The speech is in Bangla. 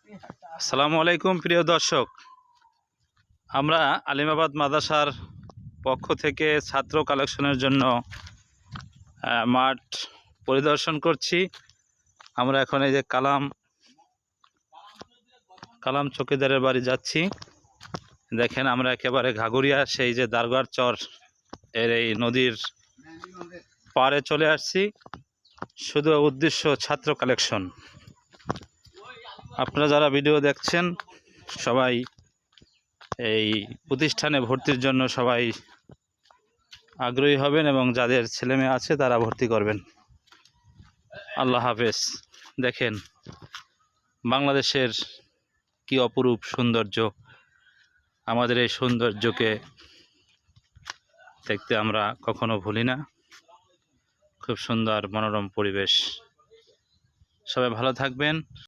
আসসালামু আলাইকুম প্রিয় দর্শক, আমরা আলিমাবাদ মাদ্রাসার পক্ষ থেকে ছাত্র কালেকশনের জন্য মাঠ পরিদর্শন করছি। আমরা এখন এই যে কালাম চৌকিদারের বাড়ি যাচ্ছি। দেখেন আমরা একেবারে ঘাগড়িয়া সেই যে দারগার চর এর এই নদীর পাড়ে চলে আসছি। শুধু উদ্দেশ্য ছাত্র কালেকশন। আপনারা যারা ভিডিও দেখছেন সবাই এই প্রতিষ্ঠানে ভর্তির জন্য সবাই আগ্রহী হবেন এবং যাদের ছেলেমেয়ে আছে তারা ভর্তি করবেন। আল্লাহ হাফেজ। দেখেন বাংলাদেশের কি অপরূপ সৌন্দর্য, আমাদের এই সৌন্দর্যকে দেখতে আমরা কখনো ভুলি না। খুব সুন্দর মনোরম পরিবেশ। সবাই ভালো থাকবেন।